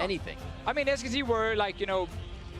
anything. I mean, SKT were like, you know,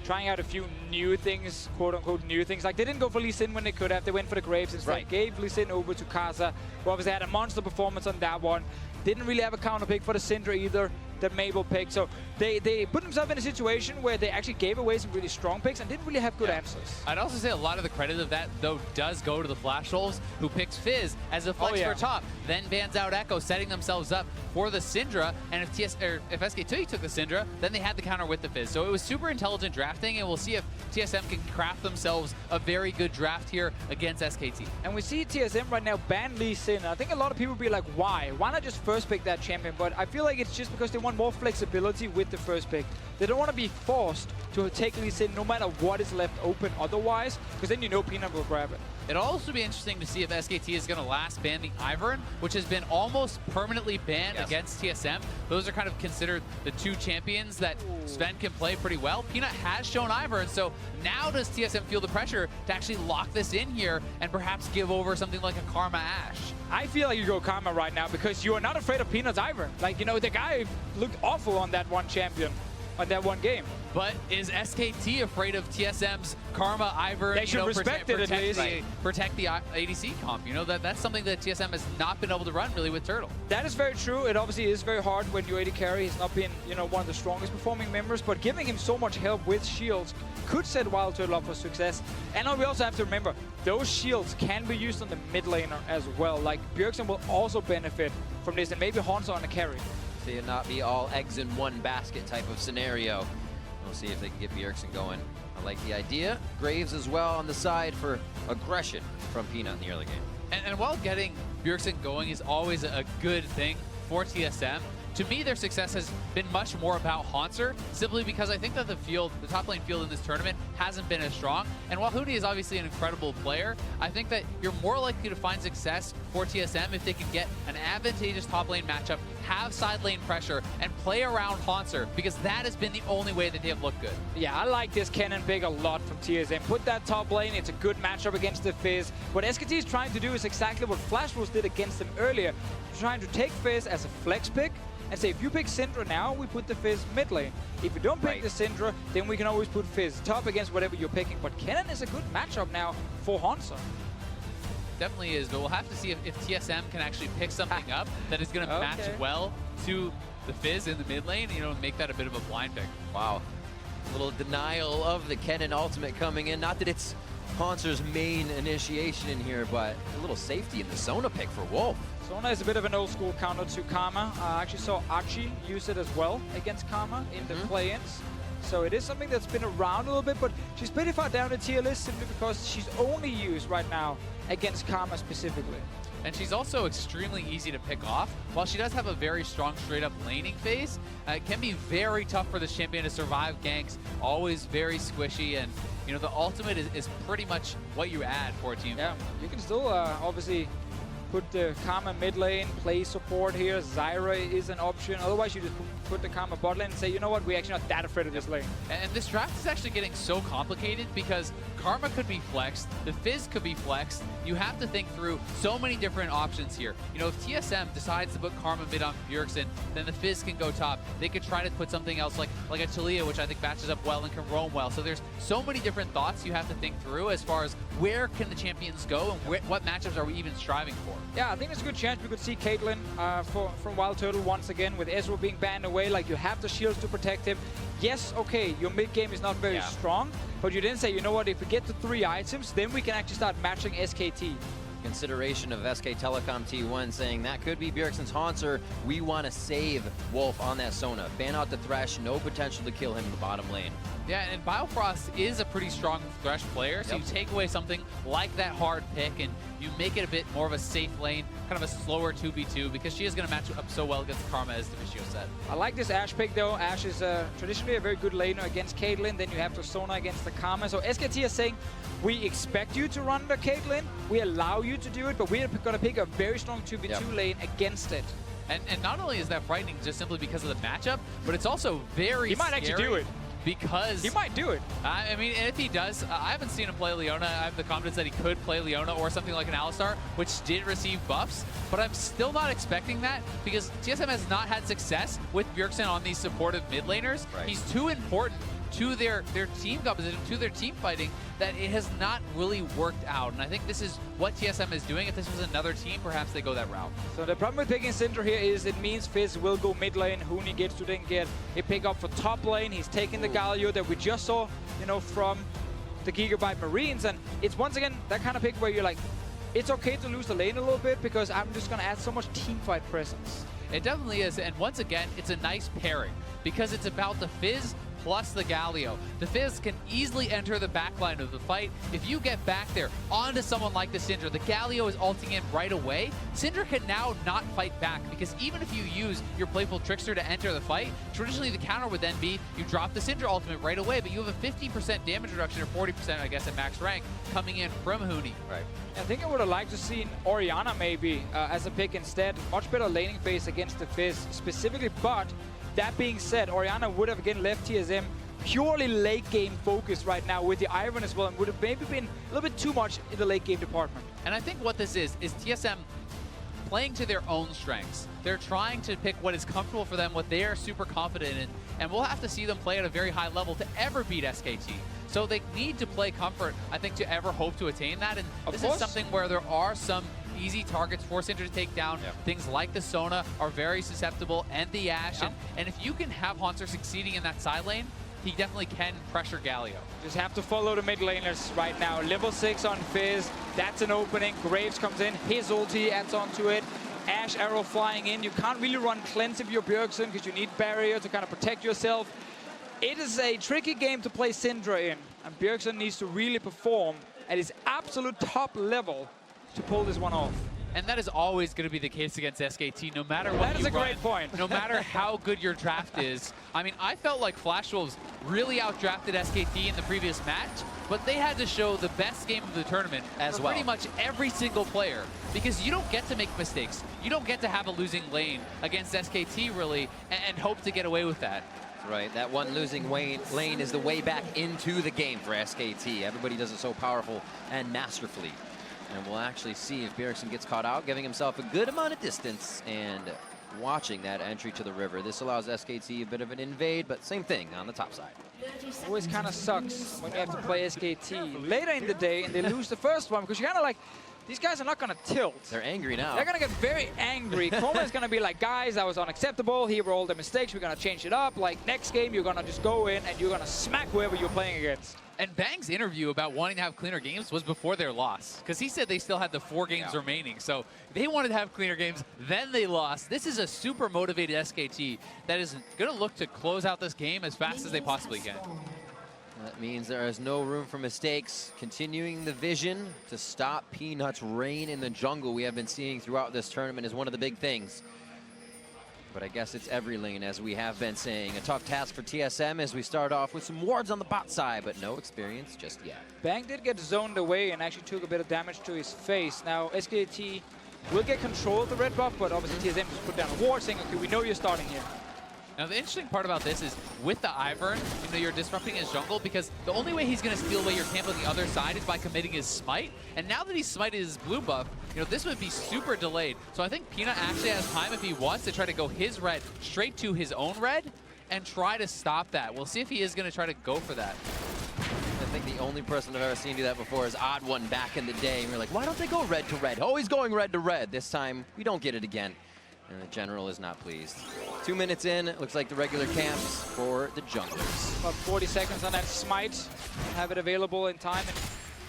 trying out a few new things, quote-unquote new things. Like, they didn't go for Lee Sin when they could have. They went for the Graves instead. Right. Gave Lee Sin over to Kasa, who obviously had a monster performance on that one. Didn't really have a counter pick for the Syndra either that Mabel picked. So they put themselves in a situation where they actually gave away some really strong picks and didn't really have good answers. I'd also say a lot of the credit of that, though, does go to the Flash Wolves, who picks Fizz as a flex for top, then bans out Echo, setting themselves up for the Syndra. And if if SKT took the Syndra, then they had the counter with the Fizz. So it was super intelligent drafting, and we'll see if TSM can craft themselves a very good draft here against SKT. And we see TSM right now ban Lee Sin. I think a lot of people will be like, why? Why not just first pick that champion? But I feel like it's just because they want more flexibility with the first pick. They don't want to be forced to take Lee Sin no matter what is left open otherwise, because then you know Peanut will grab it. It'll also be interesting to see if SKT is going to last ban the Ivern, which has been almost permanently banned against TSM. Those are kind of considered the two champions that Sven can play pretty well. Peanut has shown Ivern, so now does TSM feel the pressure to actually lock this in here and perhaps give over something like a Karma Ashe? I feel like you go Karma right now because you are not afraid of Peanut's Ivern. Like, you know, the guy looked awful on that one champion, on that one game. But is SKT afraid of TSM's Karma, Ivern? They should respect it at least. Protect the ADC comp. You know, that's something that TSM has not been able to run really with Turtle. That is very true. It obviously is very hard when your AD carry has not been, you know, one of the strongest performing members, but giving him so much help with shields could set Wild Turtle up for success. And we also have to remember, those shields can be used on the mid laner as well. Like, Bjergsen will also benefit from this, and maybe Hansa on the carry. So you not be all eggs in one basket type of scenario. We'll see if they can get Bjergsen going. I like the idea. Graves as well on the side for aggression from Peanut in the early game. And while getting Bjergsen going is always a good thing for TSM, to me, their success has been much more about Hanser, simply because I think that the top lane field in this tournament hasn't been as strong. And while Huni is obviously an incredible player, I think that you're more likely to find success for TSM if they can get an advantageous top lane matchup, have side lane pressure, and play around Hanser, because that has been the only way that they have looked good. Yeah, I like this cannon pick a lot from TSM. Put that top lane, it's a good matchup against the Fizz. What SKT is trying to do is exactly what Flash Wolves did against them earlier. They're trying to take Fizz as a flex pick, and say, if you pick Syndra now, we put the Fizz mid lane. If you don't pick the Syndra, then we can always put Fizz top against whatever you're picking. But Kennen is a good matchup now for Hansa. Definitely is, but we'll have to see if TSM can actually pick something up that is going to match well to the Fizz in the mid lane, you know, and make that a bit of a blind pick. Wow. A little denial of the Kennen ultimate coming in. Not that it's Hanser's main initiation in here, but a little safety in the Sona pick for Wolf. Sona is a bit of an old school counter to Karma. I actually saw Archie use it as well against Karma in the play-ins. So it is something that's been around a little bit, but she's pretty far down the tier list simply because she's only used right now against Karma specifically. And she's also extremely easy to pick off. While she does have a very strong straight-up laning phase, it can be very tough for this champion to survive ganks. Always very squishy, and you know the ultimate is pretty much what you add for a team. Yeah, you can still obviously put the Karma mid lane, play support here. Zyra is an option. Otherwise, you just put the Karma bot lane and say, you know what, we're actually not that afraid of this lane. And this draft is actually getting so complicated because Karma could be flexed, the Fizz could be flexed. You have to think through so many different options here. You know, if TSM decides to put Karma mid on Bjergsen, then the Fizz can go top. They could try to put something else like a Talia, which I think matches up well and can roam well. So there's so many different thoughts you have to think through as far as where can the champions go and what matchups are we even striving for. Yeah, I think there's a good chance we could see Caitlyn from Wild Turtle once again with Ezreal being banned away. Like, you have the shields to protect him. Yes, okay, your mid game is not very strong, but you didn't say, you know what, if we get to 3 items, then we can actually start matching SKT. Consideration of SK Telecom T1 saying that could be Bjergsen's Hanser. We want to save Wolf on that Sona. Ban out the Thresh, no potential to kill him in the bottom lane. Yeah, and Biofrost is a pretty strong Thresh player, so you take away something like that hard pick and you make it a bit more of a safe lane, kind of a slower 2v2, because she is going to match up so well against Karma, as Deficio said. I like this Ashe pick though. Ashe is traditionally a very good laner against Caitlyn. Then you have the Sona against the Karma. So SKT is saying, we expect you to run the Caitlyn, we allow you to do it, but we're going to pick a very strong 2v2 lane against it. And not only is that frightening just simply because of the matchup, but it's also very He might actually do it. because He might do it. I mean, and if he does, I haven't seen him play Leona. I have the confidence that he could play Leona or something like an Alistar, which did receive buffs, but I'm still not expecting that because TSM has not had success with Bjergsen on these supportive mid laners. Right. He's too important to their team composition, to their team fighting, that it has not really worked out. And I think this is what TSM is doing. If this was another team, perhaps they go that route. So the problem with picking Syndra here is it means Fizz will go mid lane. Huni gets to then get a pick up for top lane. He's taking the Galio that we just saw, you know, from the Gigabyte Marines. And it's once again that kind of pick where you're like, it's okay to lose the lane a little bit because I'm just going to add so much teamfight presence. It definitely is. And once again, it's a nice pairing because it's about the Fizz plus the Galio. The Fizz can easily enter the backline of the fight. If you get back there onto someone like the Syndra, the Galio is ulting in right away. Syndra can now not fight back because even if you use your Playful Trickster to enter the fight, traditionally the counter would then be you drop the Syndra ultimate right away, but you have a 50% damage reduction or 40%, I guess, at max rank coming in from Huni. Right. I think I would have liked to see Orianna maybe as a pick instead. Much better laning phase against the Fizz specifically, but that being said, Orianna would have again left TSM purely late game focused right now with the Iron as well, and would have maybe been a little bit too much in the late game department. And I think what this is TSM playing to their own strengths. They're trying to pick what is comfortable for them, what they are super confident in, and we'll have to see them play at a very high level to ever beat SKT. So they need to play comfort, I think, to ever hope to attain that. And this is something where there are some easy targets for Syndra to take down. Things like the Sona are very susceptible, and the Ashe. And if you can have Haunter succeeding in that side lane, he definitely can pressure Galio. Just have to follow the mid laners right now. Level 6 on Fizz. That's an opening. Graves comes in. His ulti adds onto it. Ashe arrow flying in. You can't really run cleanse if you're Bjergsen because you need barrier to kind of protect yourself. It is a tricky game to play Syndra in, and Bjergsen needs to really perform at his absolute top level to pull this one off. And that is always going to be the case against SKT, no matter what That is a great point. No matter how good your draft is. I mean, I felt like Flash Wolves really outdrafted SKT in the previous match, but they had to show the best game of the tournament as well. Pretty much every single player, because you don't get to make mistakes. You don't get to have a losing lane against SKT, really, and hope to get away with that. Right, that one losing lane is the way back into the game for SKT. Everybody does it so powerful and masterfully. And we'll actually see if Bjergsen gets caught out, giving himself a good amount of distance and watching that entry to the river. This allows SKT a bit of an invade, but same thing on the top side. Always kind of sucks when you have to play SKT later in the day and they lose the first one because you're kind of like, these guys are not going to tilt. They're angry now. They're going to get very angry. Chroma is going to be like, guys, that was unacceptable. Here were all the mistakes. We're going to change it up. Like, next game, you're going to just go in and you're going to smack whoever you're playing against. And Bang's interview about wanting to have cleaner games was before their loss, because he said they still had the 4 games remaining. So they wanted to have cleaner games, then they lost. This is a super motivated SKT that is going to look to close out this game as fast as they possibly can. That means there is no room for mistakes. Continuing the vision to stop Peanut's reign in the jungle we have been seeing throughout this tournament is one of the big things. But I guess it's every lane, as we have been saying. A tough task for TSM as we start off with some wards on the bot side, but no experience just yet. Bang did get zoned away and actually took a bit of damage to his face. Now, SKT will get control of the red buff, but obviously TSM just put down a ward saying, okay, we know you're starting here. Now, the interesting part about this is with the Ivern, you know, you're disrupting his jungle because the only way he's going to steal away your camp on the other side is by committing his smite. And now that he's smited his blue buff, you know, this would be super delayed. So I think Peanut actually has time if he wants to try to go his red straight to his own red and try to stop that. We'll see if he is going to try to go for that. I think the only person I've ever seen do that before is Odd One back in the day. And we're like, why don't they go red to red? Always going red to red. This time, we don't get it again. And the general is not pleased. 2 minutes in, it looks like the regular camps for the junglers. About 40 seconds on that smite. Have it available in time. And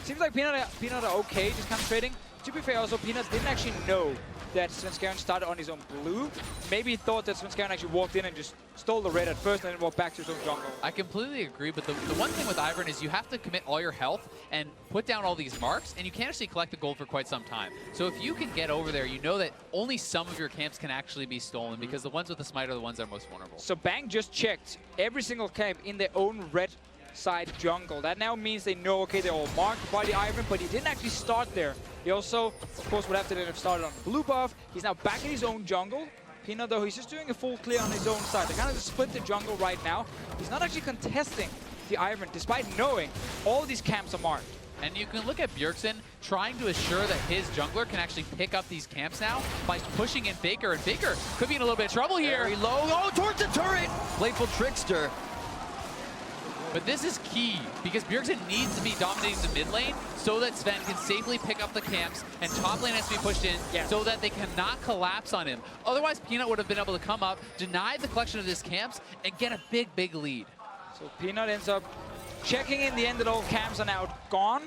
seems like Peanut are okay, just kind of trading. To be fair, also, Peanut didn't actually know that Svenskeren started on his own blue. Maybe he thought that Svenskeren actually walked in and just stole the red at first and then walked back to his own jungle. I completely agree, but the one thing with Ivern is you have to commit all your health and put down all these marks, and you can't actually collect the gold for quite some time. So if you can get over there, you know that only some of your camps can actually be stolen because the ones with the smite are the ones that are most vulnerable. So Bang just checked every single camp in their own red side jungle. That now means they know, okay, they're all marked by the Ivern, but he didn't actually start there. He also, of course, would have to then have started on the blue buff. He's now back in his own jungle. Peanut, though, he's just doing a full clear on his own side. They kind of just split the jungle right now. He's not actually contesting the Iron, despite knowing all these camps are marked. And you can look at Bjergsen trying to assure that his jungler can actually pick up these camps now by pushing in Faker. And Faker could be in a little bit of trouble here. Very low. Oh, towards the turret. Playful trickster. But this is key because Bjergsen needs to be dominating the mid lane so that Sven can safely pick up the camps and top lane has to be pushed in so that they cannot collapse on him. Otherwise, Peanut would have been able to come up, deny the collection of his camps, and get a big, big lead. So Peanut ends up checking in the end that all camps are now gone.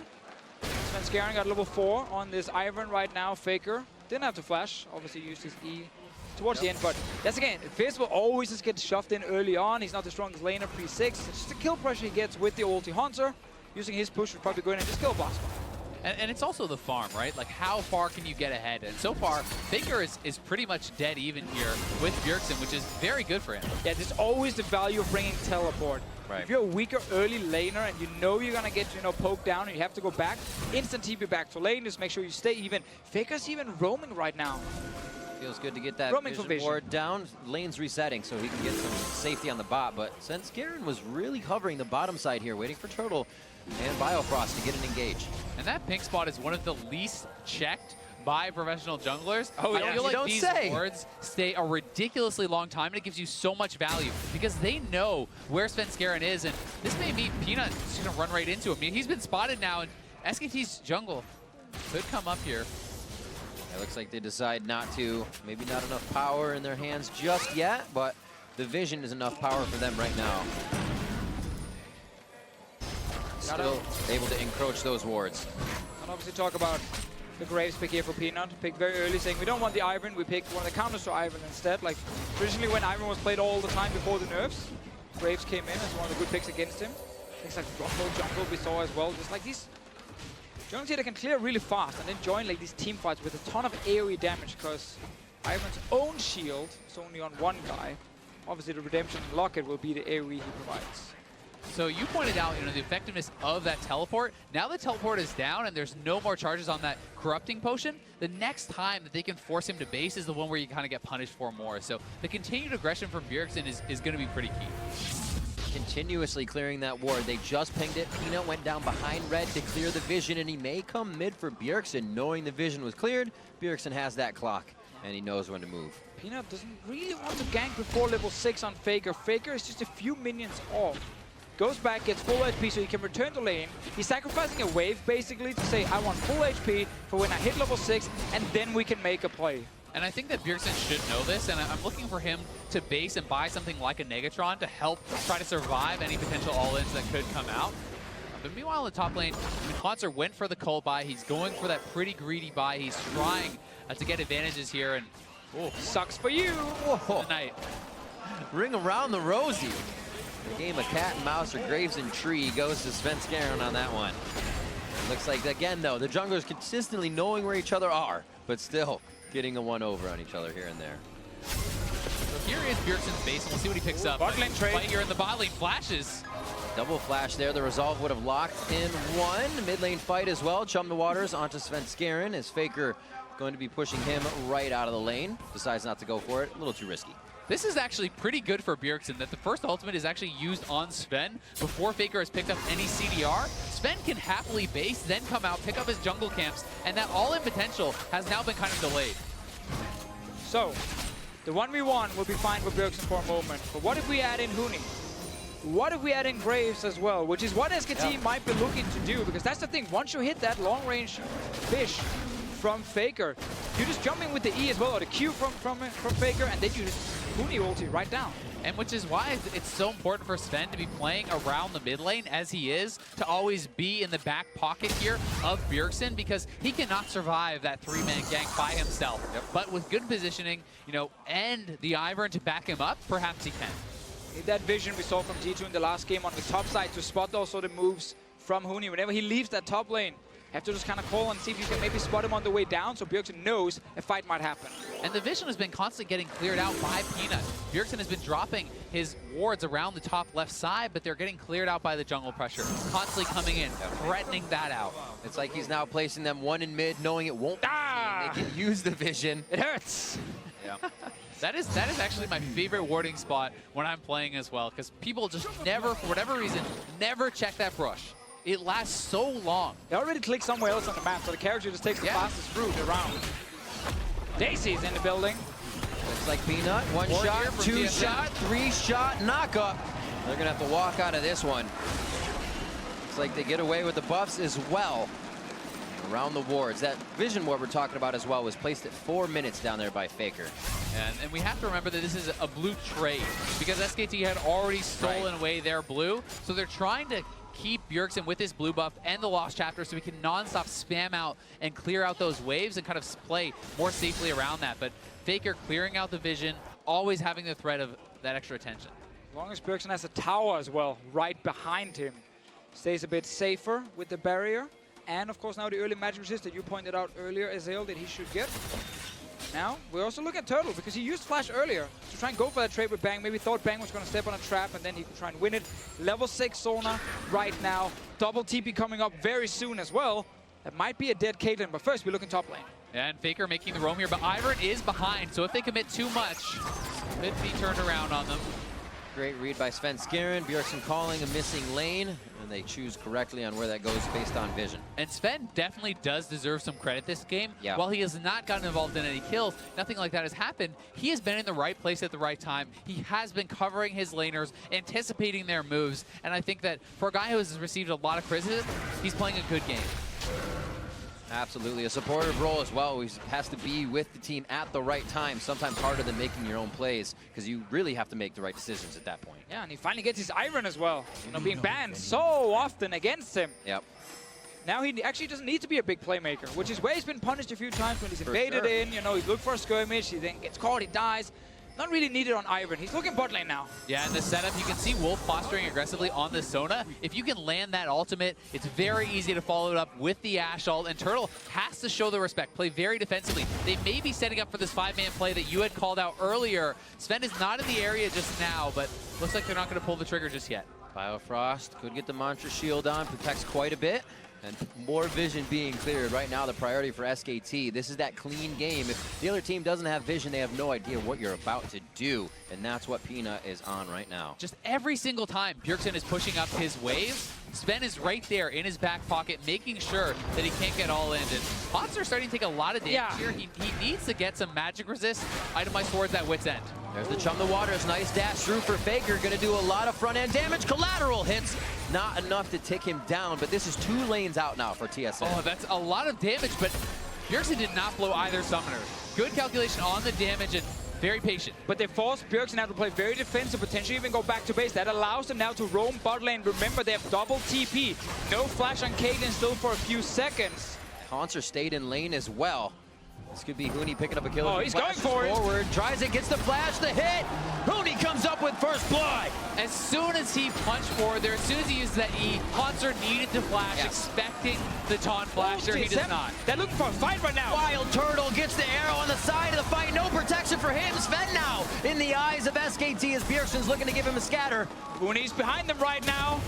Sven Skaren got level 4 on this Iron right now. Faker didn't have to flash, obviously used his E towards the end, but that's again, Fizz will always just get shoved in early on. He's not the strongest laner pre-6. It's just the kill pressure he gets with the ulti. Hunter, using his push, would probably go in and just kill boss. And it's also the farm, right? Like, how far can you get ahead? And so far, Faker is pretty much dead even here with Bjergsen, which is very good for him. Yeah, there's always the value of bringing teleport. Right. If you're a weaker early laner and you know you're gonna get, poked down and you have to go back, instant TP back to lane, just make sure you stay even. Faker's even roaming right now. Feels good to get that Roaming for vision vision. ward down. Lane's resetting, so he can get some safety on the bot. But since Garen was really hovering the bottom side here, waiting for Turtle and Biofrost to get an engage. And that pink spot is one of the least checked by professional junglers. Oh, yeah. I feel You like don't these say. wards stay a ridiculously long time, and it gives you so much value because they know where Sven Skaren is, and this may mean Peanut is just going to run right into him. I mean, he's been spotted now, and SKT's jungle could come up here. It looks like they decide not to. Maybe not enough power in their hands just yet, but the vision is enough power for them right now. Still able to encroach those wards. And obviously talk about the Graves pick here for Peanut. Pick very early saying we don't want the Iron, we pick one of the counters to Iron instead. Like traditionally when Iron was played all the time before the nerfs, Graves came in as one of the good picks against him. Things like Rumble Jungle we saw as well. Just like these junglers here that can clear really fast and then join like these team fights with a ton of AoE damage because Iron's own shield is only on one guy. Obviously the Redemption Locket will be the AoE he provides. So you pointed out, the effectiveness of that teleport. Now the teleport is down and there's no more charges on that corrupting potion. The next time that they can force him to base is the one where you kind of get punished for more. So the continued aggression from Bjergsen is going to be pretty key. Continuously clearing that ward. They just pinged it. Peanut went down behind red to clear the vision, and he may come mid for Bjergsen. Knowing the vision was cleared, Bjergsen has that clock, and he knows when to move. Peanut doesn't really want to gank before level 6 on Faker. Faker is just a few minions off. Goes back, gets full HP so he can return to lane. He's sacrificing a wave basically to say, I want full HP for when I hit level 6, and then we can make a play. And I think that Bjergsen should know this, and I'm looking for him to base and buy something like a Negatron to help try to survive any potential all-ins that could come out. But meanwhile, in the top lane, Hanser went for the cold buy. He's going for that pretty greedy buy. He's trying to get advantages here, and Sucks for you. tonight. Ring around the rosy. The game of cat and mouse or Graves and Tree goes to Sven Skaren on that one. Looks like, again, though, the junglers consistently knowing where each other are, but still getting a one-over on each other here and there. So here is Bjergsen's base, and we'll see what he picks up. Bot lane trade. Right here in the bot lane, flashes. Double flash there. The resolve would have locked in one. Mid lane fight as well. Chum the waters onto Sven Skaren as Faker going to be pushing him right out of the lane. Decides not to go for it. A little too risky. This is actually pretty good for Bjergsen, that the first ultimate is actually used on Sven before Faker has picked up any CDR. Sven can happily base, then come out, pick up his jungle camps, and that all-in potential has now been kind of delayed. So, the 1v1 will be fine for Bjergsen for a moment, but what if we add in Huni? What if we add in Graves as well, which is what SKT might be looking to do, because that's the thing, once you hit that long-range fish from Faker, you're just jumping with the E as well, or the Q from Faker, and then you just Huni ulti right down. And which is why it's so important for Sven to be playing around the mid lane as he is, to always be in the back pocket here of Bjergsen, because he cannot survive that three-man gank by himself. But with good positioning, and the Ivern to back him up, perhaps he can. That vision we saw from G2 in the last game on the top side to spot also the moves from Huni. Whenever he leaves that top lane, you have to just kind of call and see if you can maybe spot him on the way down, so Bjergsen knows a fight might happen. And the vision has been constantly getting cleared out by Peanut. Bjergsen has been dropping his wards around the top left side, but they're getting cleared out by the jungle pressure. Constantly coming in, threatening that out. It's like he's now placing them one in mid, knowing it won't. They can use the vision. It hurts. Yeah. That is actually my favorite warding spot when I'm playing as well, because people just never, for whatever reason, never check that brush. It lasts so long. They already click somewhere else on the map, so the character just takes the fastest route around. Daisy's in the building. Looks like Peanut, one shot, two shot, three shot, knockup. They're gonna have to walk out of this one. Looks like they get away with the buffs as well. Around the wards. That vision ward we're talking about as well was placed at 4 minutes down there by Faker. And we have to remember that this is a blue trade, because SKT had already stolen away their blue, so they're trying to keep Bjergsen with his blue buff and the Lost Chapter so he can non-stop spam out and clear out those waves and kind of play more safely around that. But Faker clearing out the vision, always having the threat of that extra attention. As long as Bjergsen has a tower as well, right behind him, stays a bit safer with the barrier. And of course now the early magic resist that you pointed out earlier, Azael, that he should get. Now, we also look at Turtle, because he used Flash earlier to try and go for that trade with Bang. Maybe thought Bang was going to step on a trap and then he could try and win it. Level 6 Sona right now. Double TP coming up very soon as well. That might be a dead Caitlyn, but first we look in top lane. And Faker making the roam here, but Ivern is behind, so if they commit too much, could be turned around on them. Great read by Sven Skaren. Bjergsen calling a missing lane, and they choose correctly on where that goes based on vision. And Sven definitely does deserve some credit this game. Yeah. While he has not gotten involved in any kills, nothing like that has happened. He has been in the right place at the right time. He has been covering his laners, anticipating their moves, and I think that for a guy who has received a lot of criticism, he's playing a good game. Absolutely, a supportive role as well. He has to be with the team at the right time, sometimes harder than making your own plays, because you really have to make the right decisions at that point. Yeah, and he finally gets his Iron as well. You know, being banned so often against him. Yep. Now he actually doesn't need to be a big playmaker, which is where he's been punished a few times when he's invaded in. You know, he looked for a skirmish, he then gets caught, he dies. Not really needed on Ivern. He's looking bot lane now. Yeah, in the setup, you can see Wolf posturing aggressively on the Sona. If you can land that ultimate, it's very easy to follow it up with the Ashe ult, and Turtle has to show the respect, play very defensively. They may be setting up for this 5-man play that you had called out earlier. Sven is not in the area just now, but looks like they're not going to pull the trigger just yet. Biofrost could get the Mantra Shield on, protects quite a bit. And more vision being cleared. Right now, the priority for SKT. This is that clean game. If the other team doesn't have vision, they have no idea what you're about to do. And that's what Peanut is on right now. Just every single time Bjergsen is pushing up his waves, Sven is right there in his back pocket, making sure that he can't get all in. And Bots are starting to take a lot of damage here. He needs to get some magic resist itemized towards that wit's end. There's the Chum the Waters. Nice dash through for Faker. Going to do a lot of front-end damage. Collateral hits. Not enough to take him down, but this is 2 lanes out now for TSM. Oh, that's a lot of damage, but Bjergsen did not blow either summoner. Good calculation on the damage and very patient. But they force Bjergsen now to play very defensive, potentially even go back to base. That allows them now to roam bot lane. Remember, they have double TP. No flash on Caitlyn still for a few seconds. Hauntzer stayed in lane as well. This could be Huni picking up a kill. Oh, he's going for it. Forward, tries it, gets the flash, the hit. Huni comes up with first blood. As soon as he punched forward there, as soon as he used that E, Hauntzer needed to flash, expecting the taunt flash there. He does not. They're looking for a fight right now. Wild Turtle gets the arrow on the side of the fight. No protection for him. Sven now in the eyes of SKT as Bjergsen's looking to give him a scatter. Huni's behind them right now.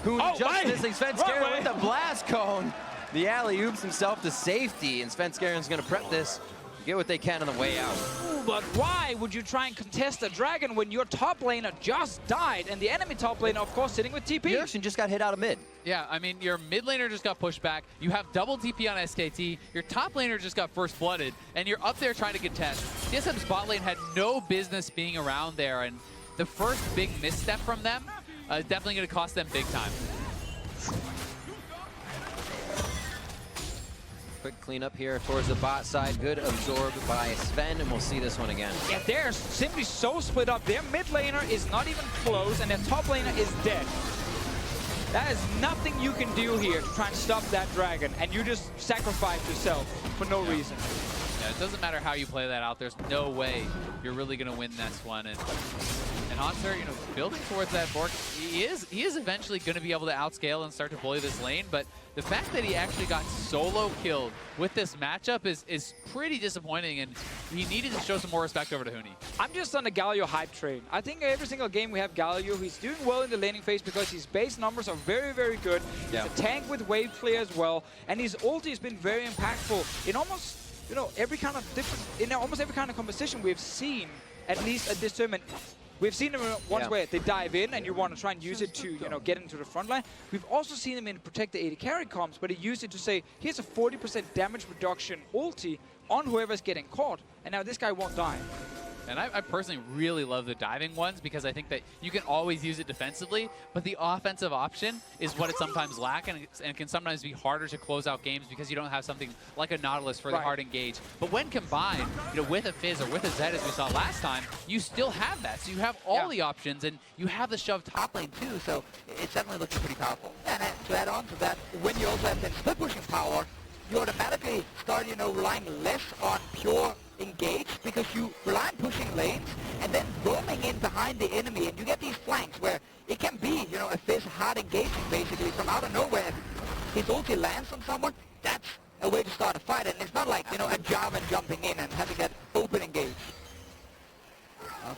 Huni just missing Sven Skaren with the blast cone. The alley-oops himself to safety, and Sven Skaren's going to prep this, get what they can on the way out. Ooh, but why would you try and contest a dragon when your top laner just died, and the enemy top laner, of course, sitting with TP? Bjergsen just got hit out of mid. Yeah, I mean, your mid laner just got pushed back. You have double TP on SKT. Your top laner just got first blooded, and you're up there trying to contest. TSM's bot lane had no business being around there, and the first big misstep from them is definitely going to cost them big time. Quick cleanup here towards the bot side. Good absorbed by Sven, and we'll see this one again. Yeah, they're simply so split up. Their mid laner is not even close, and their top laner is dead. That is nothing you can do here to try and stop that dragon, and you just sacrifice yourself for no reason. Yeah, it doesn't matter how you play that out. There's no way you're really going to win this one. And Hauntzer, you know, building towards that Bork, he is eventually going to be able to outscale and start to bully this lane, but the fact that he actually got solo killed with this matchup is pretty disappointing, and he needed to show some more respect over to Huni. I'm just on the Galio hype train. I think every single game we have Galio, he's doing well in the laning phase because his base numbers are very, very good. He's a tank with wave clear as well, and his ulti has been very impactful in almost you know, every kind of different, in almost every kind of composition we've seen, at least at this tournament. We've seen them once where they dive in and you want to try and use it to, you know, get into the front line. We've also seen them in protect the AD carry comms, but they use it to say, here's a 40% damage reduction ulti on whoever's getting caught, and now this guy won't die. And I personally really love the diving ones because I think that you can always use it defensively, but the offensive option is what it sometimes lacks, and it can sometimes be harder to close out games because you don't have something like a Nautilus for the hard engage. But when combined, you know, with a Fizz or with a Zed, as we saw last time, you still have that. So you have all the options, and you have the shove top lane too. So it's definitely looking pretty powerful. And to add on to that, when you also have that split pushing power, you automatically start, you know, relying less on pure engage because you rely on pushing lanes and then roaming in behind the enemy, and you get these flanks where it can be, you know, a Fizz hard engaging basically from out of nowhere. If his ulti lands on someone, that's a way to start a fight, and it's not like, you know, a Jarvan jumping in and having that open engage.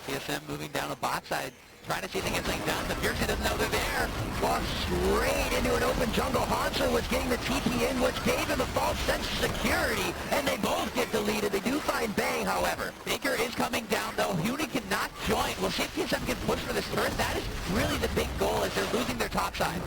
TSM moving down the bot side, trying to see if they can get things done, but Bjergsen doesn't know they're there. Walks straight into an open jungle. Hanser was getting the TP in, which gave him a false sense of security, and they both get deleted. They do find Bang, however. Baker is coming down, though. Huni cannot join. We'll see if TSM can push for this turret. That is really the big goal as they're losing their top side.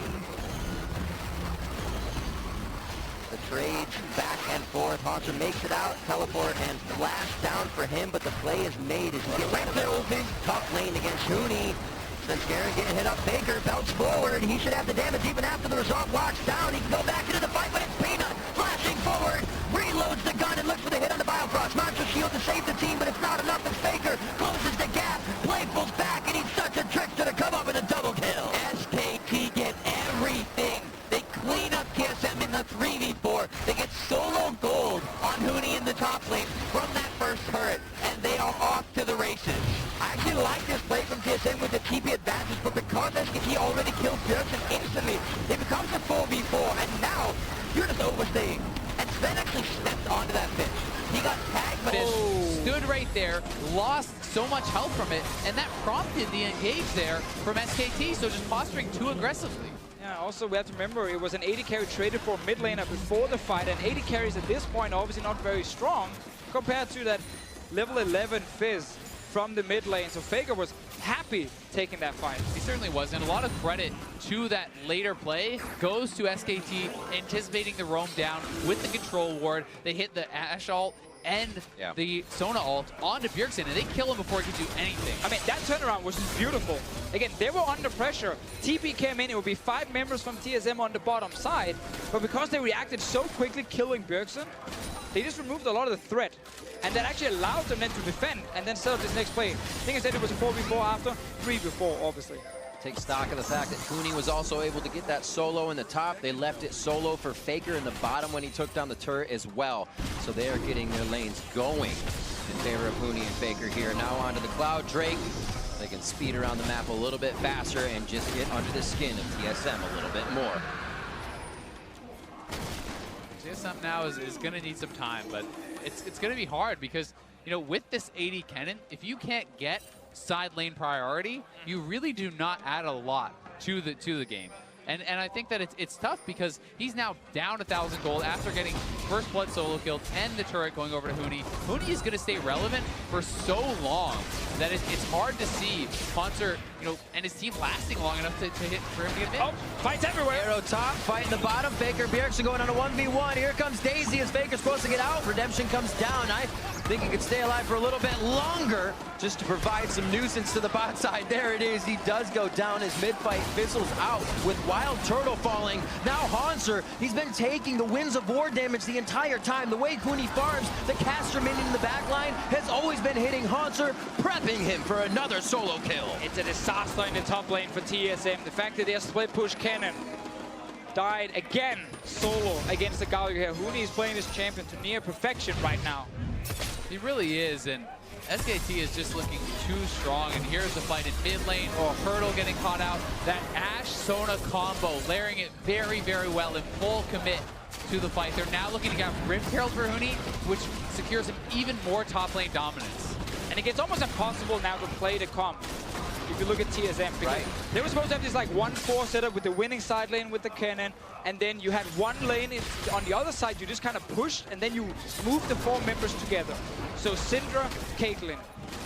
The trades back and forth. Hanser makes it out. Teleport and flash down for him, but the play is made as he gets right up there. Ulti. Top lane against Huni. Scaring getting hit up. Baker belts forward. He should have the damage even after the resolve locks down. He can go back into the fight, but it's Peanut flashing forward. Reloads the gun and looks for the hit on the Biofrost. Monster shield to save the team, but it's not enough. As Baker closes the gap. Playful's back, and he's such a trickster to come up with a double kill. SKT get everything. They clean up TSM in the 3v4. They get solo gold on Huni in the top lane from that first turret, and they are off to the races. I actually like this play from TSM with the TP advantage, but because SKT already killed Bjergsen instantly, it becomes a 4v4, and now you're just overstaying. And Sven actually stepped onto that Fish. He got tagged, but stood right there, lost so much health from it, and that prompted the engage there from SKT, so just posturing too aggressively. Yeah, also we have to remember it was an AD carry traded for a mid laner before the fight, and AD carries at this point obviously not very strong compared to that level 11 Fizz from the mid lane. So Faker was happy taking that fight. He certainly was, and a lot of credit to that later play goes to SKT anticipating the roam down with the control ward. They hit the Ashe ult and the Sona ult onto Bjergsen, and they kill him before he can do anything. I mean, that turnaround was beautiful. Again, they were under pressure. TP came in, it would be 5 members from TSM on the bottom side, but because they reacted so quickly killing Bjergsen, they just removed a lot of the threat. And that actually allowed them then to defend and then set up this next play. I think I said it was a 4v4 after, 3 before, obviously. Take stock of the fact that Huni was also able to get that solo in the top. They left it solo for Faker in the bottom when he took down the turret as well. So they are getting their lanes going in favor of Huni and Faker here. Now onto the Cloud Drake. They can speed around the map a little bit faster and just get under the skin of TSM a little bit more. TSM now is going to need some time, but it's going to be hard because, you know, with this AD cannon, if you can't get side lane priority, you really do not add a lot to the game. And I think that it's tough because he's now down 1,000 gold after getting first blood solo killed and the turret going over to Huni. Huni is going to stay relevant for so long that it's hard to see Hanser, you know, and his team lasting long enough to hit for him to get in. Oh, fights everywhere. Arrow top, fight in the bottom. Faker, Bjergsen going on a 1v1. Here comes Daisy as Faker's supposed to get out. Redemption comes down. I think he could stay alive for a little bit longer just to provide some nuisance to the bot side. There it is. He does go down as mid-fight fizzles out with Wild Turtle falling. Now Hanser, he's been taking the Winds of War damage the entire time. The way Huni farms, the caster minion in the back line has always been hitting Hanser, prepping him for another solo kill. It's a disaster in the top lane for TSM. The fact that their split push cannon died again solo against the Galio here. Huni is playing this champion to near perfection right now. He really is, and SKT is just looking too strong, and here's the fight in mid lane. Hurdle getting caught out. That Ashe-Sona combo, layering it very, very well in full commit to the fight. They're now looking to get Rip Herald for Huni, which secures him even more top lane dominance. And it gets almost impossible now to play the comp. if you look at TSM. Because Right. they were supposed to have this like 1-4 setup with the winning side lane with the cannon, and then you had one lane on the other side, you just kind of pushed, and then you moved the 4 members together. So Syndra, Caitlyn.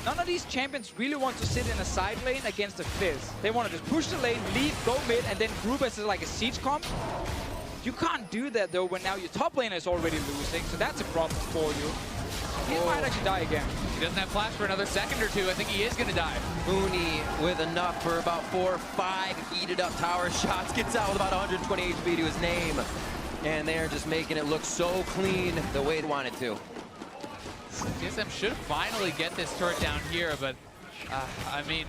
None of these champions really want to sit in a side lane against a Fizz. They want to just push the lane, leave, go mid, and then group as like a siege comp. You can't do that though when now your top laner is already losing, so that's a problem for you. He might actually die again. He doesn't have flash for another second or two. I think he is going to die. Uni with enough for about 4 or 5 heated up tower shots. Gets out with about 120 HP to his name. And they're just making it look so clean the way they want it to. TSM should finally get this turret down here, but I mean,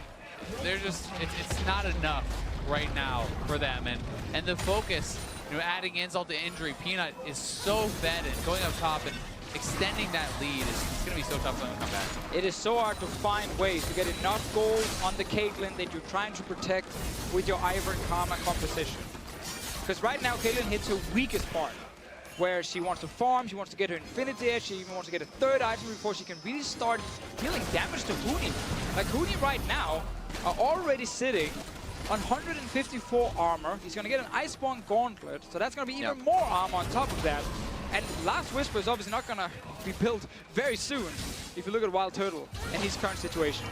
they're just, it's not enough right now for them. And the focus, you know, adding insult to injury, Peanut is so fed and going up top and extending that lead is going to be so tough for them to come back. It is so hard to find ways to get enough gold on the Caitlyn that you're trying to protect with your Ivern Karma composition. Because right now, Caitlyn hits her weakest part, where she wants to farm, she wants to get her Infinity Edge, she even wants to get a 3rd item before she can really start dealing damage to Huni. Like, Huni right now are already sitting on 154 armor. He's going to get an Iceborne Gauntlet, so that's going to be even more armor on top of that. And Last Whisper is obviously not going to be built very soon, if you look at Wild Turtle and his current situation.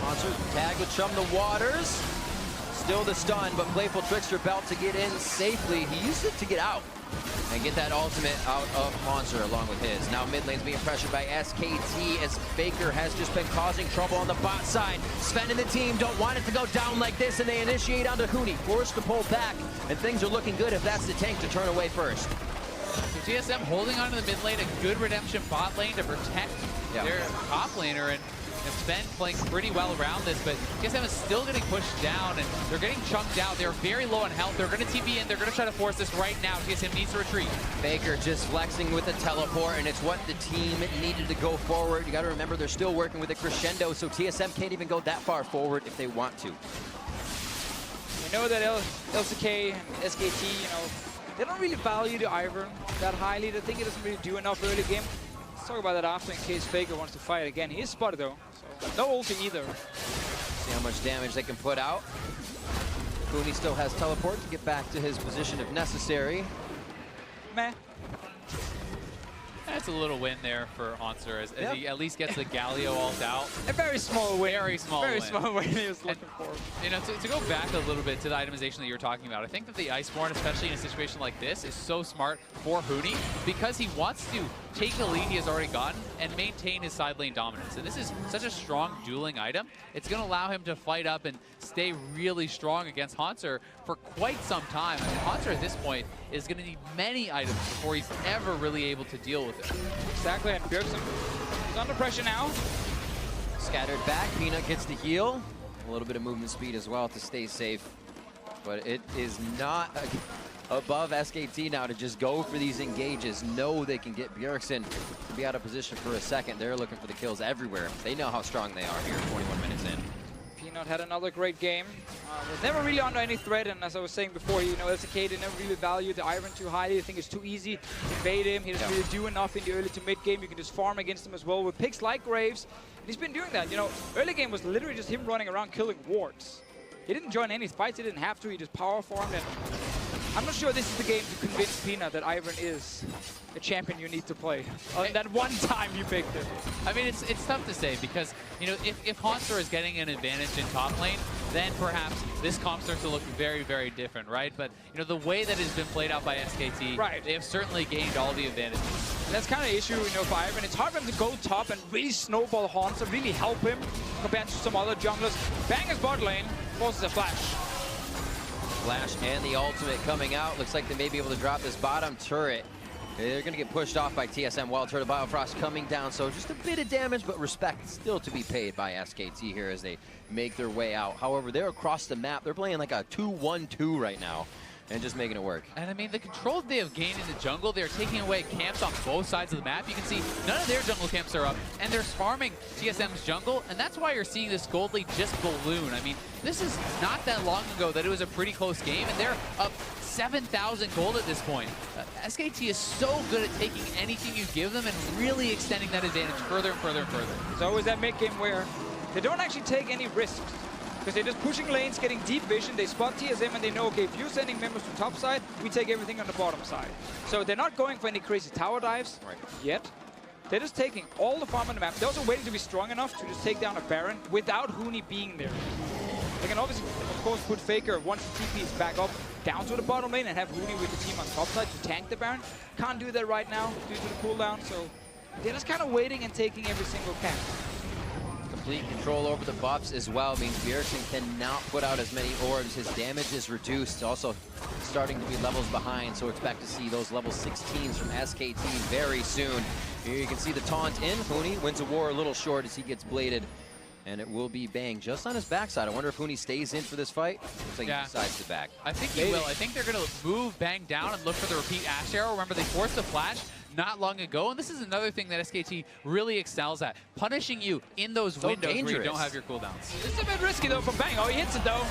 Monster tag with Chum the Waters. Still the stun, but Playful Trickster about to get in safely. He used it to get out and get that ultimate out of Monster along with his. Now mid lane's being pressured by SKT as Faker has just been causing trouble on the bot side. Sven and the team don't want it to go down like this, and they initiate onto Huni, forced to pull back, and things are looking good if that's the tank to turn away first. So TSM holding on to the mid lane, a good redemption bot lane to protect their top laner, and Sven playing pretty well around this, but TSM is still getting pushed down, and they're getting chunked out. They're very low on health. They're going to TP in. They're going to try to force this right now. TSM needs to retreat. Baker just flexing with the teleport, and it's what the team needed to go forward. You got to remember they're still working with a crescendo, so TSM can't even go that far forward if they want to. We know that LCK and SKT, you know, they don't really value the Ivern that highly. They think it doesn't really do enough early game. Let's talk about that after in case Faker wants to fight again. He is spotted though, so no ulti either. See how much damage they can put out. Cooney still has teleport to get back to his position if necessary. Meh. That's a little win there for Onser as he at least gets the Galio ult out. A very small win. Very small Very win. small win he was looking for. You know, to go back a little bit to the itemization that you're talking about, I think that the Iceborne, especially in a situation like this, is so smart for Huni because he wants to take the lead he has already gotten and maintain his side lane dominance. And this is such a strong dueling item. It's going to allow him to fight up and stay really strong against Hanser for quite some time. I mean, Hanser at this point is going to need many items before he's ever really able to deal with it. Exactly, and Bjergsen is under pressure now. Scattered back, Peanut gets the heal. A little bit of movement speed as well to stay safe. But it is not above SKT now to just go for these engages. Know they can get Bjergsen to be out of position for a second. They're looking for the kills everywhere. They know how strong they are here 21 minutes in. Peanut had another great game. Was never really under any threat, and as I was saying before, you know, LCK, they never really value the Ivern too highly. They think it's too easy to invade him. He doesn't really do enough in the early to mid game. You can just farm against him as well with picks like Graves. And he's been doing that. You know, early game was literally just him running around killing wards. He didn't join any fights. He didn't have to. He just power farmed. And I'm not sure this is the game to convince Peanut that Ivern is a champion you need to play. That one time you picked it. I mean, it's tough to say because, you know, if Hanser is getting an advantage in top lane, then perhaps this comp starts to look very, very different, right? But, you know, the way that it's been played out by SKT, they have certainly gained all the advantages. And that's kind of the issue, you know, for Ivern. It's hard for him to go top and really snowball Hanser, really help him compared to some other junglers. Bang his bot lane, forces a flash. Flash and the ultimate coming out. Looks like they may be able to drop this bottom turret. They're going to get pushed off by TSM. Wild Turtle Biofrost coming down, so just a bit of damage, but respect still to be paid by SKT here as they make their way out. However, they're across the map. They're playing like a 2-1-2 right now and just making it work. And I mean, the control they have gained in the jungle, they're taking away camps on both sides of the map. You can see none of their jungle camps are up, and they're farming TSM's jungle, and that's why you're seeing this gold lead just balloon. I mean, this is not that long ago that it was a pretty close game, and they're up 7,000 gold at this point. SKT is so good at taking anything you give them and really extending that advantage further and further and further. There's always that mid game where they don't actually take any risks. Because they're just pushing lanes, getting deep vision. They spot TSM and they know, okay, if you're sending members to top side, we take everything on the bottom side. So they're not going for any crazy tower dives yet. They're just taking all the farm on the map. They're also waiting to be strong enough to just take down a Baron without Huni being there. They can obviously, of course, put Faker once the TP is back up down to the bottom lane and have Huni with the team on top side to tank the Baron. Can't do that right now due to the cooldown, so they're just kind of waiting and taking every single camp. Complete control over the buffs as well means Bjergsen cannot put out as many orbs. His damage is reduced. Also starting to be levels behind, so expect to see those level 16s from SKT very soon. Here you can see the taunt in. Huni wins a war a little short as he gets bladed. And it will be Bang just on his backside. I wonder if Huni stays in for this fight. Looks like he decides to back. I think he will. I think they're going to move Bang down and look for the repeat Ash Arrow. Remember, they forced the flash not long ago, and this is another thing that SKT really excels at, punishing you in those windows where you don't have your cooldowns. It's a bit risky though from Bang. Oh, he hits it though.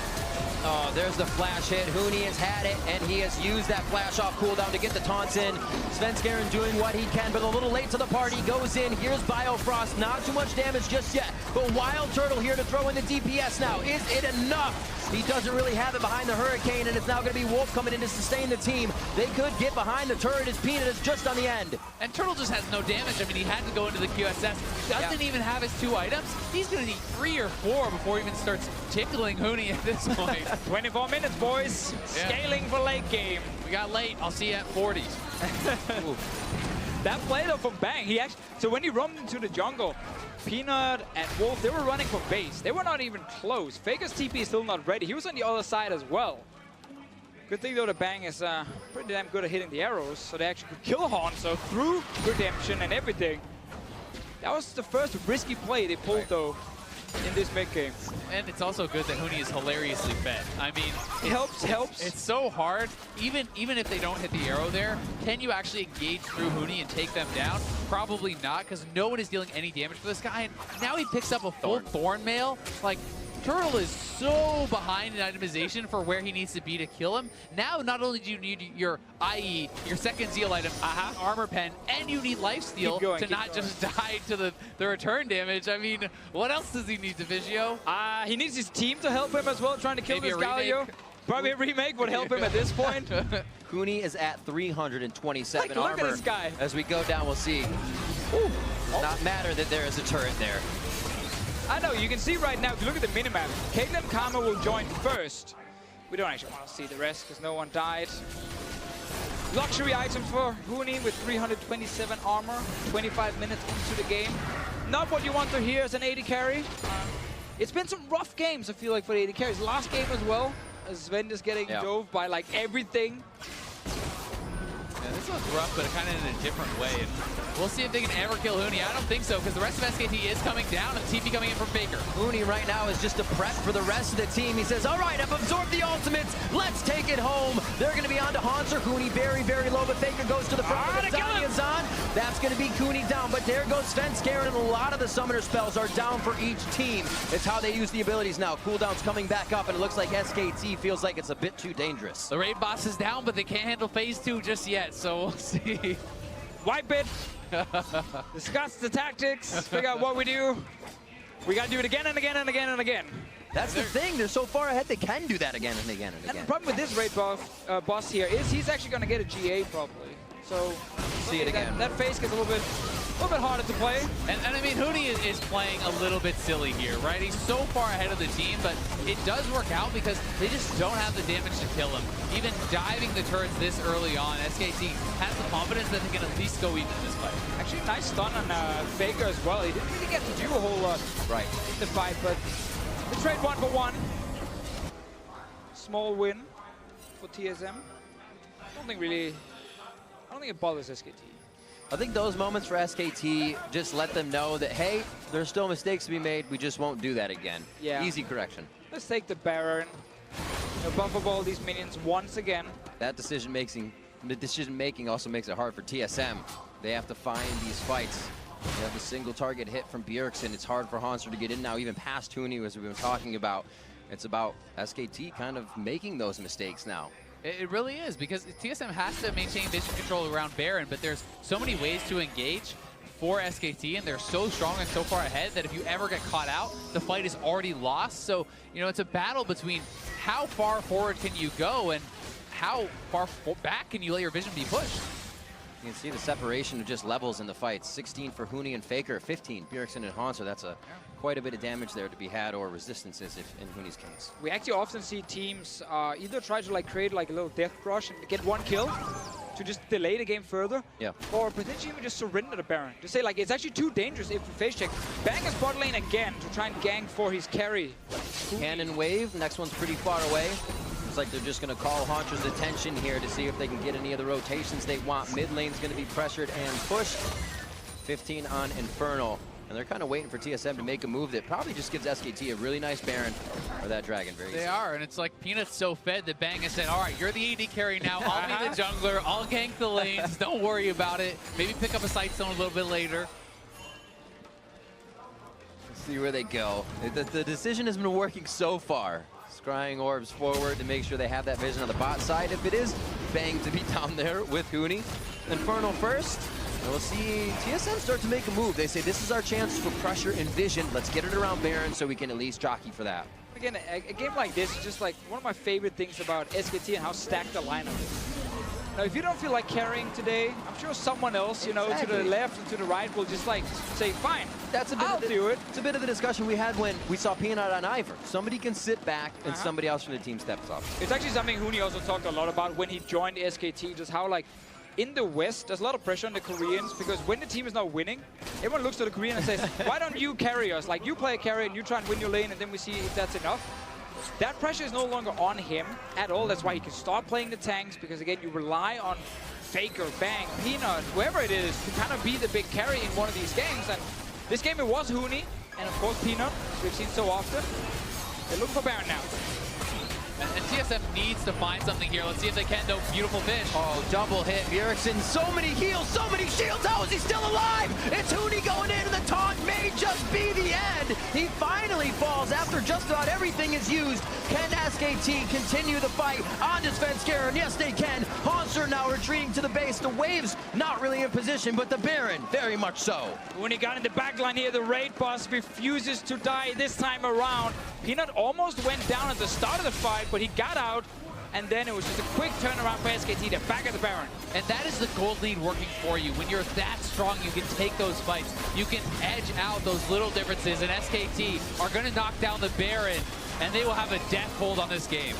Oh, there's the flash hit. Huni has had it, and he has used that flash off cooldown to get the taunts in. Svenskeren doing what he can, but a little late to the party. Goes in. Here's Biofrost. Not too much damage just yet, but Wild Turtle here to throw in the DPS now. Is it enough? He doesn't really have it behind the Hurricane, and it's now going to be Wolf coming in to sustain the team. They could get behind the turret as Peanut is just on the end. And Turtle just has no damage. I mean, he had to go into the QSS. Doesn't even have his 2 items. He's going to need 3 or 4 before he even starts tickling Huni at this point. 24 minutes, boys. Scaling for late game. We got late. I'll see you at 40s. That play though from Bang, he actually, so when he roamed into the jungle, Peanut and Wolf, they were running for base. They were not even close. Faker's TP is still not ready. He was on the other side as well. Good thing though that Bang is pretty damn good at hitting the arrows, so they actually could kill Hanzo through Redemption and everything. That was the first risky play they pulled though in this mid game. And it's also good that Huni is hilariously fed. I mean, it helps. It's so hard. Even if they don't hit the arrow there, can you actually engage through Huni and take them down? Probably not, because no one is dealing any damage for this guy. And now he picks up a full Thorn Mail. Like, Turtle is so behind in itemization for where he needs to be to kill him. Now, not only do you need your IE, your second Zeal item, Armor Pen, and you need Lifesteal to not just die to the return damage. I mean, what else does he need, Divigio? He needs his team to help him as well, trying to kill this Galio. Probably a remake would help him at this point. Huni is at 327 armor. Look at this guy. As we go down, we'll see. Ooh. Not matter that there is a turret there. I know, you can see right now, if you look at the minimap, Caitlyn Karma will join first. We don't actually want to see the rest because no one died. Luxury items for Huni with 327 armor, 25 minutes into the game. Not what you want to hear as an AD carry. It's been some rough games, I feel like, for the AD carries. Last game as well, as Sven is getting dove by like everything. Yeah, this was rough, but kind of in a different way. And we'll see if they can ever kill Huni. I don't think so, because the rest of SKT is coming down, and TP coming in from Faker. Huni right now is just a prep for the rest of the team. He says, all right, I've absorbed the ultimates. Let's take it home. They're going to be on to Hanzo. Huni very, very low, but Faker goes to the front with Zan. That's going to be Huni down, but there goes Svenskeren, and a lot of the summoner spells are down for each team. It's how they use the abilities now. Cooldown's coming back up, and it looks like SKT feels like it's a bit too dangerous. The raid boss is down, but they can't handle phase 2 just yet, so we'll see. Wipe it. Discuss the tactics, figure out what we do. We got to do it again and again and again and again. That's the thing. They're so far ahead, they can do that again and again and again. And the problem with this raid boss here is he's actually going to get a GA probably. So see it again. That phase gets a little bit harder to play. And I mean, Huni is playing a little bit silly here, right? He's so far ahead of the team, but it does work out because they just don't have the damage to kill him. Even diving the turrets this early on, SKT has the confidence that they can at least go even in this fight. Actually, nice stun on Faker as well. He didn't really get to do a whole lot in the fight, but the trade 1-for-1. Small win for TSM. I don't think it bothers SKT. I think those moments for SKT just let them know that, hey, there's still mistakes to be made. We just won't do that again. Yeah. Easy correction. Let's take the Baron. Buff up all these minions once again. That decision making also makes it hard for TSM. They have to find these fights. They have a single target hit from Bjergsen. It's hard for Hanzo to get in now, even past Huni, as we've been talking about. It's about SKT kind of making those mistakes now. It really is, because TSM has to maintain vision control around Baron, but there's so many ways to engage for SKT, and they're so strong and so far ahead that if you ever get caught out, the fight is already lost. So, you know, it's a battle between how far forward can you go and how far back can you let your vision be pushed. You can see the separation of just levels in the fights. 16 for Huni and Faker, 15 Bjergsen and Hanser. That's quite a bit of damage there to be had, or resistances if in Huni's case. We actually often see teams either try to create a little death rush and get one kill to just delay the game further, or potentially even just surrender the Baron. Just say it's actually too dangerous if we face check. Bang his bot lane again to try and gank for his carry. Cannon wave, next one's pretty far away. Looks like they're just going to call Haunter's attention here to see if they can get any of the rotations they want. Mid lane's going to be pressured and pushed. 15 on Infernal. And they're kind of waiting for TSM to make a move that probably just gives SKT a really nice Baron or that Dragon very easy. They are, and it's like Peanut's so fed that Bang has said, all right, you're the AD carry now, I'll be the jungler, I'll gank the lanes, don't worry about it. Maybe pick up a sight stone a little bit later. Let's see where they go. The decision has been working so far. Scrying orbs forward to make sure they have that vision on the bot side. If it is Bang to be down there with Huni. Infernal first. And we'll see TSM start to make a move. They say this is our chance for pressure and vision. Let's get it around Baron so we can at least jockey for that. Again, a game like this is just one of my favorite things about SKT and how stacked the lineup is. Now, if you don't feel like carrying today, I'm sure someone else, to the left and to the right will just say, fine, I'll do it. It's a bit of the discussion we had when we saw Peanut on Ivor. Somebody can sit back and somebody else from the team steps up. It's actually something Huni also talked a lot about when he joined SKT, just how in the West, there's a lot of pressure on the Koreans because when the team is not winning, everyone looks to the Korean and says, why don't you carry us? You play a carry and you try and win your lane and then we see if that's enough. That pressure is no longer on him at all. That's why he can start playing the tanks because, again, you rely on Faker, Bang, Peanut, whoever it is to kind of be the big carry in one of these games. And this game, it was Huni and, of course, Peanut, as we've seen so often. They're looking for Baron now. And TSM needs to find something here. Let's see if they can, though. Beautiful fish. Oh, double hit. Bjergsen, so many heals, so many shields. How is he still alive? It's Huni going in, and the taunt may just be the end. He finally falls after just about everything is used. Can SKT continue the fight on defense, Garen? Yes, they can. Hanser now retreating to the base. The wave's not really in position, but the Baron, very much so. Huni got in the backline here. The raid boss refuses to die this time around. Peanut almost went down at the start of the fight, but he got out, and then it was just a quick turnaround for SKT to back at the Baron. And that is the gold lead working for you. When you're that strong, you can take those fights. You can edge out those little differences, and SKT are going to knock down the Baron, and they will have a death hold on this game.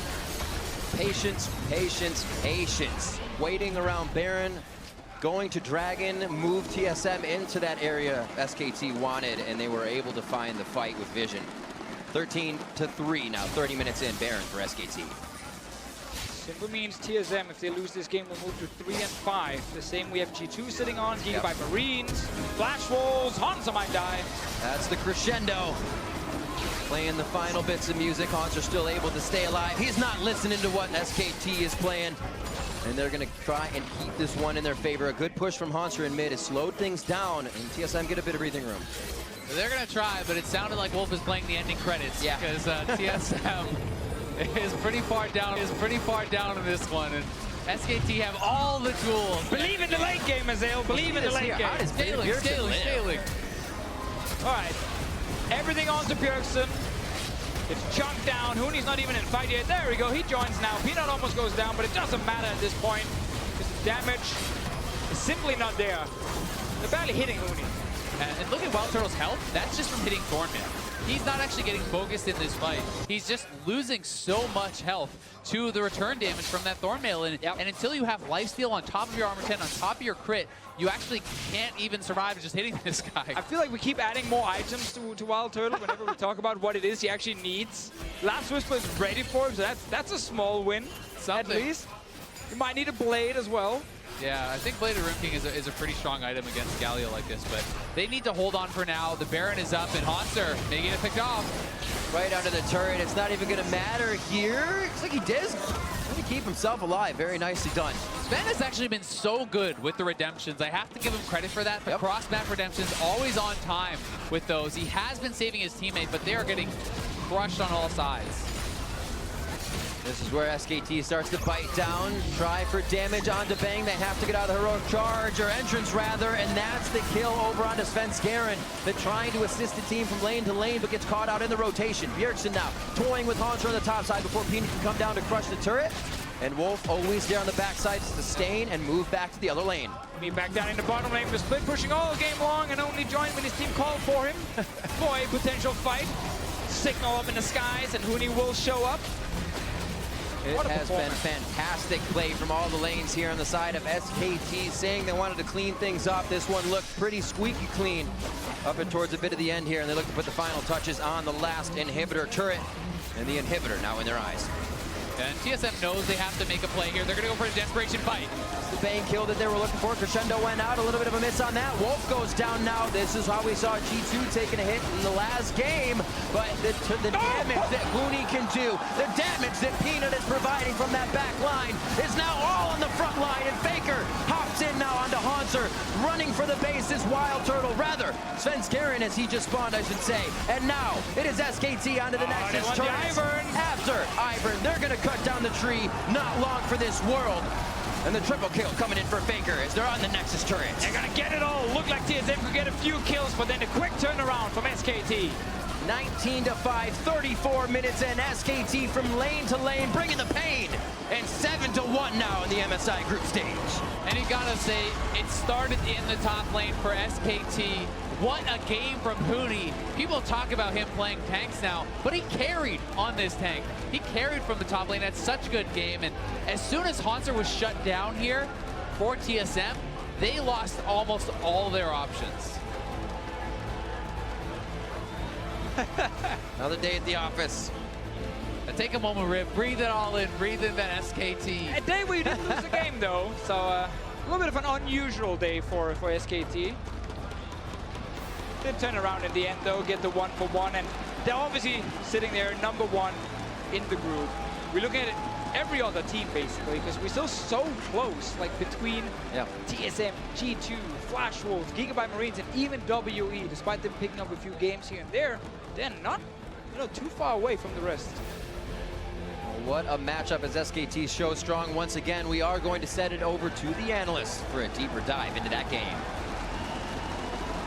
Patience, patience, patience. Waiting around Baron, going to Dragon, move TSM into that area SKT wanted, and they were able to find the fight with vision. 13-3 now, 30 minutes in, Baron for SKT. Simple means TSM, if they lose this game, will move to 3-5. The same we have G2 sitting on, Giga by Marines, Flash Wolves, Hanser might die. That's the crescendo. Playing the final bits of music, Hanser still able to stay alive. He's not listening to what SKT is playing. And they're going to try and keep this one in their favor. A good push from Hanser in mid has slowed things down, and TSM get a bit of breathing room. They're going to try, but it sounded like Wolf is playing the ending credits. Yeah. Because TSM is pretty far down in this one. And SKT have all the tools. Believe in the late game, Azael. Believe in the late game. Scaling. All right. Everything on to Bjergsen. It's chunked down. Huni's not even in fight yet. There we go. He joins now. Peanut almost goes down, but it doesn't matter at this point because the damage is simply not there. They're barely hitting Huni. And look at Wild Turtle's health. That's just from hitting Thornmail. He's not actually getting focused in this fight. He's just losing so much health to the return damage from that Thornmail. And until you have lifesteal on top of your armor 10, on top of your crit, you actually can't even survive just hitting this guy. I feel like we keep adding more items to Wild Turtle whenever we talk about what it is he actually needs. Last Whisper is ready for him, so that's a small win, at least. You might need a Blade as well. Yeah, I think Blade of Rim King is a pretty strong item against Galio like this, but they need to hold on for now. The Baron is up, and Hanser may get it picked off. Right under the turret. It's not even going to matter here. Looks like he does. Going to keep himself alive. Very nicely done. Sven has actually been so good with the redemptions. I have to give him credit for that. The cross-map redemptions, always on time with those. He has been saving his teammate, but they are getting crushed on all sides. This is where SKT starts to bite down, try for damage onto Bang. They have to get out of the heroic charge, or entrance rather, and that's the kill over onto Svenskeren. They're trying to assist the team from lane to lane, but gets caught out in the rotation. Bjergsen now toying with Haunter on the top side before Peanut can come down to crush the turret. And Wolf always there on the backside to sustain and move back to the other lane. Me back down in the bottom lane with Split pushing all game long and only joined when his team called for him. For a potential fight. Signal up in the skies and Huni will show up. It has been fantastic play from all the lanes here on the side of SKT, saying they wanted to clean things up. This one looked pretty squeaky clean up and towards a bit of the end here, and they look to put the final touches on the last inhibitor turret, and the inhibitor now in their eyes. And TSM knows they have to make a play here. They're going to go for a desperation fight. It's the Bane kill that they were looking for. Crescendo went out, a little bit of a miss on that. Wolf goes down now. This is how we saw G2 taking a hit in the last game. But the damage that Huni can do, the damage that Peanut is providing from that back line is now all on the front line. And Faker hops in now onto Haunter, running for the base is Wild Turtle. Rather, Svenskeren as he just spawned, I should say. And now it is SKT onto the Nexus turret. After Ivern, they're going to cut down the tree. Not long for this world. And the triple kill coming in for Faker as they're on the Nexus turret. They're gonna get it all. Look like TSM could get a few kills, but then a quick turnaround from SKT. 19-5, 34 minutes in. SKT from lane to lane, bringing the pain. And 7-1 now in the MSI group stage. And you gotta say, it started in the top lane for SKT. What a game from Huni. People talk about him playing tanks now, but he carried on this tank. He carried from the top lane. That's such a good game. And as soon as Haunter was shut down here for TSM, they lost almost all their options. Another day at the office. Now take a moment, Rip. Breathe it all in. Breathe in that SKT. A day where you didn't lose a game, though. So a little bit of an unusual day for SKT. Did turn around in the end, though, get the 1-for-1. And they're obviously sitting there #1 in the group. We're looking at every other team, basically, because we're still so close, like between TSM, G2, Flash Wolves, Gigabyte Marines, and even WE. Despite them picking up a few games here and there, they're not too far away from the rest. What a matchup as SKT shows strong once again. We are going to set it over to the analysts for a deeper dive into that game.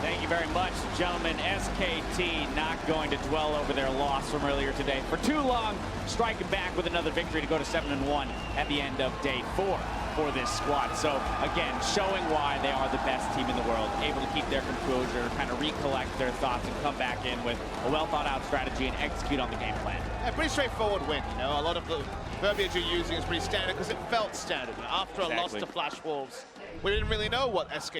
Thank you very much, gentlemen. SKT not going to dwell over their loss from earlier today for too long, striking back with another victory to go to 7-1 at the end of day 4 for this squad. So again, showing why they are the best team in the world, able to keep their composure, kind of recollect their thoughts and come back in with a well thought out strategy and execute on the game plan. Yeah, pretty straightforward win, you know. A lot of the verbiage you're using is pretty standard because it felt standard. After a loss to Flash Wolves, we didn't really know what SKT